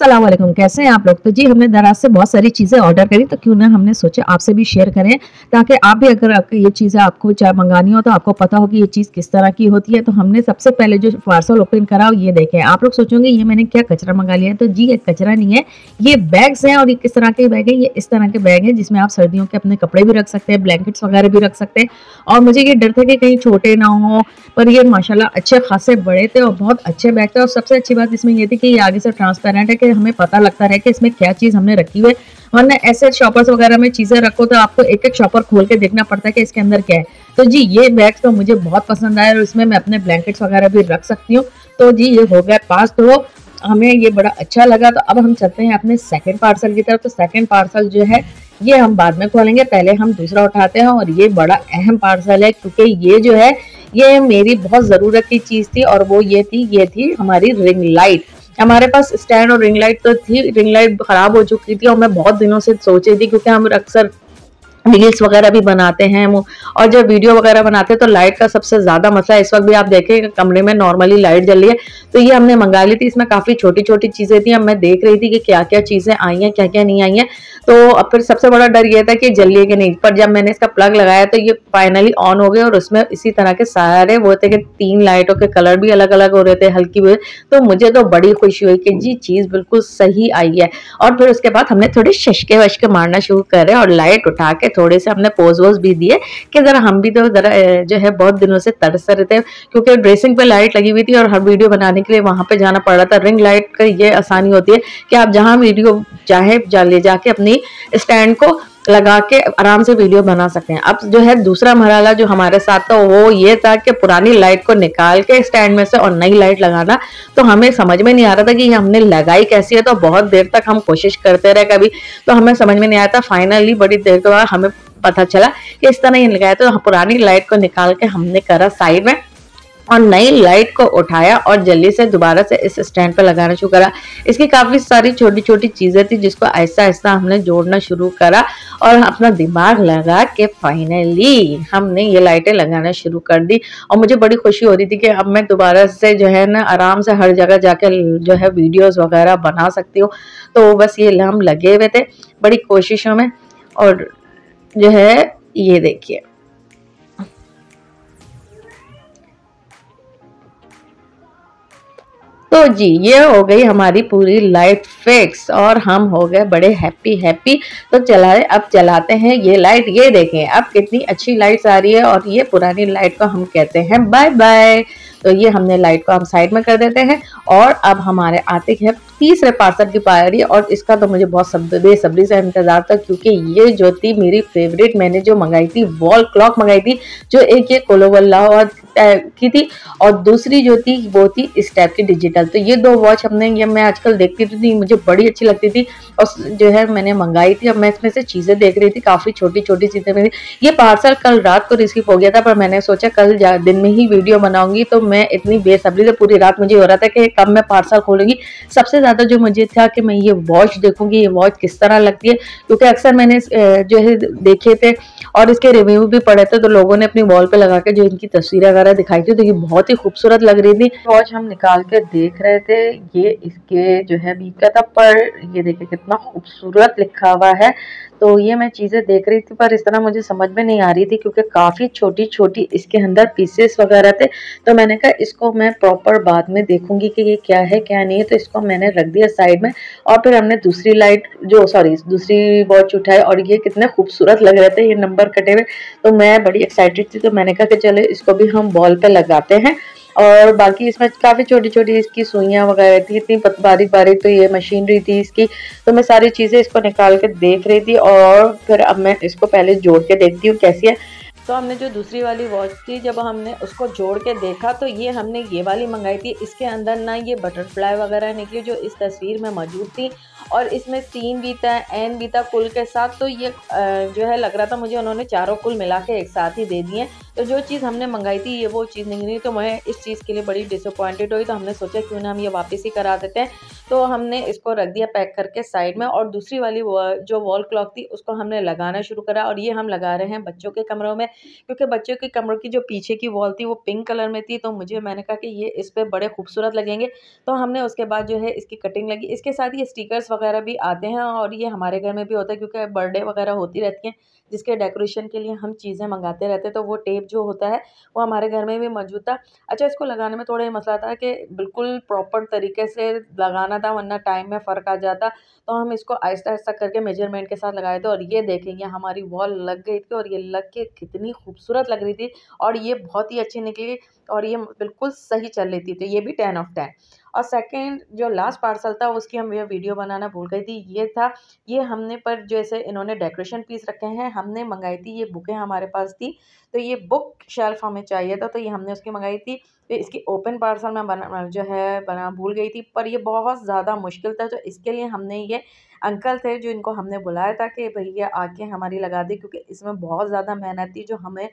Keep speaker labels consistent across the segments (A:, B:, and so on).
A: अस्सलाम वालेकुम, कैसे हैं आप लोग। तो जी हमने दराज से बहुत सारी चीज़ें ऑर्डर करी, तो क्यों ना हमने सोचा आपसे भी शेयर करें, ताकि आप भी अगर ये चीज़ें आपको चाहे मंगानी हो तो आपको पता हो कि ये चीज़ किस तरह की होती है। तो हमने सबसे पहले जो पार्सल ओपन करा ये देखें। आप लोग सोचोगे ये मैंने क्या कचरा मंगा लिया है, तो जी ये कचरा नहीं है, ये बैग्स हैं। और ये किस तरह के बैग है, ये इस तरह के बैग हैं जिसमें आप सर्दियों के अपने कपड़े भी रख सकते हैं, ब्लैंकेट्स वगैरह भी रख सकते हैं। और मुझे ये डर था कि कहीं छोटे ना हो, पर ये माशाल्लाह अच्छे खासे बड़े थे और बहुत अच्छे बैग थे। और सबसे अच्छी बात इसमें ये थी कि ये आगे से ट्रांसपेरेंट है कि हमें पता लगता रहे कि इसमें क्या चीज़ हमने रखी हुई है। वरना ऐसे शॉपर्स वगैरह में चीज़ें रखो तो आपको एक एक शॉपर खोल के देखना पड़ता है कि इसके अंदर क्या है। तो जी ये बैग तो मुझे बहुत पसंद आया और इसमें मैं अपने ब्लैंकेट्स वगैरह भी रख सकती हूँ। तो जी ये हो गया पास, तो हमें ये बड़ा अच्छा लगा। तो अब हम चलते हैं अपने सेकंड पार्सल की तरफ। तो सेकंड पार्सल जो है ये हम बाद में खोलेंगे, पहले हम दूसरा उठाते हैं। और ये बड़ा अहम पार्सल है क्योंकि ये जो है ये मेरी बहुत ज़रूरत की चीज़ थी, और वो ये थी हमारी रिंग लाइट। हमारे पास स्टैंड और रिंग लाइट तो थी, रिंग लाइट खराब हो चुकी थी और मैं बहुत दिनों से सोच रही थी, क्योंकि हम अक्सर रील्स वगैरह भी बनाते हैं और जब वीडियो वगैरह बनाते हैं तो लाइट का सबसे ज्यादा मसला है। इस वक्त भी आप देखें कमरे में नॉर्मली लाइट जल रही है, तो ये हमने मंगा ली थी। इसमें काफी छोटी छोटी चीजें थी। अब मैं देख रही थी कि क्या क्या चीजें आई हैं, क्या क्या नहीं आई हैं। तो अब फिर सबसे बड़ा डर ये था कि जलिए कि नहीं, पर जब मैंने इसका प्लग लगाया तो ये फाइनली ऑन हो गया। और उसमें इसी तरह के सारे वो थे कि 3 लाइटों के कलर भी अलग अलग हो रहे थे, हल्की हुई। तो मुझे तो बड़ी खुशी हुई कि जी चीज बिल्कुल सही आई है। और फिर उसके बाद हमने थोड़े शशके वशके मारना शुरू करे और लाइट उठा के थोड़े से हमने पोज वोज भी दिए कि जरा हम भी तो जरा जो है बहुत दिनों से तरस रहे थे, क्योंकि ड्रेसिंग पे लाइट लगी हुई थी और हर वीडियो बनाने के लिए वहां पे जाना पड़ रहा था। रिंग लाइट का ये आसानी होती है कि आप जहां वीडियो चाहे ले जाके अपनी स्टैंड को लगा के आराम से वीडियो बना सकते हैं। अब जो है दूसरा मरहला जो हमारे साथ था वो ये था कि पुरानी लाइट को निकाल के स्टैंड में से और नई लाइट लगाना। तो हमें समझ में नहीं आ रहा था कि हमने लगाई कैसी है। तो बहुत देर तक हम कोशिश करते रहे, कभी तो हमें समझ में नहीं आया था। फाइनली बड़ी देर के बाद हमें पता चला कि इस तरह ही लगाया। तो पुरानी लाइट को निकाल के हमने करा साइड में और नई लाइट को उठाया और जल्दी से दोबारा से इस स्टैंड पर लगाना शुरू करा। इसकी काफी सारी छोटी छोटी चीजें थी जिसको आहिस्ता आहिस्ता हमने जोड़ना शुरू करा और अपना दिमाग लगा के फाइनली हमने ये लाइटें लगाना शुरू कर दी। और मुझे बड़ी खुशी हो रही थी कि अब मैं दोबारा से जो है ना आराम से हर जगह जाके जो है वीडियोस वगैरह बना सकती हूँ। तो बस ये हम लगे हुए थे बड़ी कोशिशों में। और जो है ये देखिए, तो जी ये हो गई हमारी पूरी लाइट फिक्स और हम हो गए बड़े हैप्पी। तो अब चलाते हैं ये लाइट। ये देखें अब कितनी अच्छी लाइट्स आ रही है और ये पुरानी लाइट को हम कहते हैं बाय बाय। तो ये हमने लाइट को हम साइड में कर देते हैं और अब हमारे आते हैं तीसरे पार्सल की पारी। और इसका तो मुझे बहुत बेसब्री से इंतजार था, क्योंकि ये जो थी मेरी फेवरेट, मैंने जो मंगाई थी वॉल क्लॉक मंगाई थी, जो एक ये कोलोवल्ला की थी और दूसरी जो थी वो थी इस टाइप की डिजिटल। तो ये 2 वॉच हमने, ये मैं आजकल देखती थी, मुझे बड़ी अच्छी लगती थी और जो है मैंने मंगाई थी। अब मैं इसमें से चीजें देख रही थी, काफी छोटी छोटी चीजें मेरी। ये पार्सल कल रात को रिसीव हो गया था, पर मैंने सोचा कल दिन में ही वीडियो बनाऊंगी। तो मैं इतनी बेसब्री से पूरी रात मुझे हो रहा था कि कब मैं पार्सल खोलूंगी। सबसे ज्यादा जो मुझे था कि मैं ये वॉच देखूंगी, ये वॉच किस तरह लगती है, क्योंकि अक्सर मैंने जो है देखे थे और इसके रिव्यू भी पढ़े थे। तो लोगों ने अपनी वॉल पे लगा के जो इनकी तस्वीरें वगैरह दिखाई थी, तो ये बहुत ही खूबसूरत लग रही थी। वॉच हम निकाल के देख रहे थे, ये इसके जो है बीच का था, पर ये देखिए कितना खूबसूरत लिखा हुआ है। तो ये मैं चीजें देख रही थी, पर इस तरह मुझे समझ में नहीं आ रही थी क्योंकि काफी छोटी छोटी इसके अंदर पीसेस वगैरह थे। तो मैंने कहा इसको मैं प्रॉपर बाद में देखूंगी कि ये क्या है क्या नहीं है। तो इसको मैंने रख दिया साइड में और फिर हमने दूसरी वॉच उठाई और ये कितने खूबसूरत लग रहे थे, ये नंबर कटे हुए। तो मैं बड़ी एक्साइटेड थी, तो मैंने कहा कि चलो इसको भी हम वॉल पे लगाते हैं। और बाकी इसमें काफ़ी छोटी छोटी इसकी सुइयाँ वगैरह थी, इतनी बारीक बारीक। तो ये मशीनरी थी इसकी। तो मैं सारी चीज़ें इसको निकाल के देख रही थी और फिर अब मैं इसको पहले जोड़ के देखती हूँ कैसी है। तो हमने जो दूसरी वाली वॉच थी, जब हमने उसको जोड़ के देखा तो ये हमने ये वाली मंगाई थी। इसके अंदर ना ये बटरफ्लाई वगैरह निकली जो इस तस्वीर में मौजूद थी,
B: और इसमें सीन भी था, एन भी था कुल के साथ। तो ये जो है लग रहा था मुझे उन्होंने चारों कुल मिला के एक साथ ही दे दिए। तो जो चीज़ हमने मंगाई थी ये वो चीज़ नहीं रही, तो मैं इस चीज़ के लिए बड़ी डिसअपॉइंटेड हुई। तो हमने सोचा क्यों ना हम ये वापस ही करा देते हैं। तो हमने इसको रख दिया पैक करके साइड में, और दूसरी वाली जो वॉल क्लॉक थी उसको हमने लगाना शुरू करा। और ये हम लगा रहे हैं बच्चों के कमरों में, क्योंकि बच्चों के कमरों की जो पीछे की वॉल थी वो पिंक कलर में थी। तो मैंने कहा कि ये इस पे बड़े खूबसूरत लगेंगे। तो हमने उसके बाद जो है इसकी कटिंग लगी। इसके साथ ये स्टिकर्स वगैरह भी आते हैं, और ये हमारे घर में भी होता है क्योंकि बर्थडे वगैरह होती रहती हैं जिसके डेकोरेशन के लिए हम चीज़ें मंगाते रहते हैं। तो वो टेप जो होता है वो हमारे घर में भी मौजूद था। अच्छा, इसको लगाने में थोड़ा ये मसला था कि बिल्कुल प्रॉपर तरीके से लगाना था, वरना टाइम में फ़र्क आ जाता। तो हम इसको आहिस्ता-आहिस्ता करके मेजरमेंट के साथ लगाए थे, और ये देखें ये हमारी वॉल लग गई थी, और ये लग के कितनी खूबसूरत लग रही थी, और ये बहुत ही अच्छी निकली, और ये बिल्कुल सही चल रही थी। तो ये भी 10 ऑफ 10। और सेकंड जो लास्ट पार्सल था उसकी हम ये वीडियो बनाना भूल गई थी। ये था, ये हमने पर जैसे इन्होंने डेकोरेशन पीस रखे हैं, हमने मंगाई थी ये बुकें हमारे पास थी। तो ये बुक शेल्फ हमें चाहिए था, तो ये हमने उसकी मंगाई थी। तो इसकी ओपन पार्सल मैं बना भूल गई थी, पर ये बहुत ज़्यादा मुश्किल था। तो इसके लिए हमने ये अंकल थे जो इनको हमने बुलाया था कि भैया आके हमारी लगा दी, क्योंकि इसमें बहुत ज़्यादा मेहनत थी जो हमें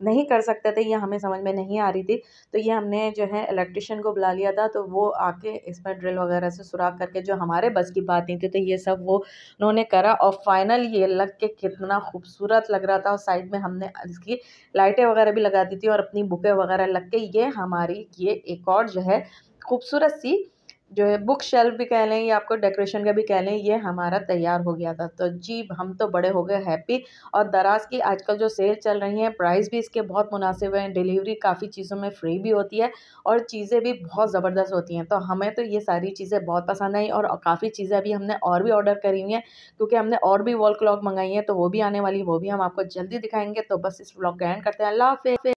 B: नहीं कर सकते थे, या हमें समझ में नहीं आ रही थी। तो ये हमने जो है इलेक्ट्रिशियन को बुला लिया था, तो वो आके इसमें ड्रिल वगैरह से सुराख करके, जो हमारे बस की बात नहीं थी, तो ये सब वो उन्होंने करा, और फाइनल ये लग के कितना खूबसूरत लग रहा था। और साइड में हमने इसकी लाइटें वगैरह भी लगा दी थी, और अपनी बुकें वगैरह लग के ये हमारी ये एक और जो है खूबसूरत सी जो है बुक शेल्फ भी कह लें या आपको डेकोरेशन का भी कह लें, ये हमारा तैयार हो गया था। तो जी हम तो बड़े हो गए हैप्पी। और दराज की आजकल जो सेल चल रही हैं, प्राइस भी इसके बहुत मुनासिब हैं, डिलीवरी काफ़ी चीज़ों में फ्री भी होती है, और चीज़ें भी बहुत ज़बरदस्त होती हैं। तो हमें तो ये सारी चीज़ें बहुत पसंद आई, और काफ़ी चीज़ें अभी हमने और भी ऑर्डर करी हुई हैं, क्योंकि हमने और भी वॉल क्लॉक मंगाई हैं, तो वो भी आने वाली, वो भी हम आपको जल्दी दिखाएंगे। तो बस इस व्लॉग का एंड करते हैं। अल्लाह हाफ़िज़।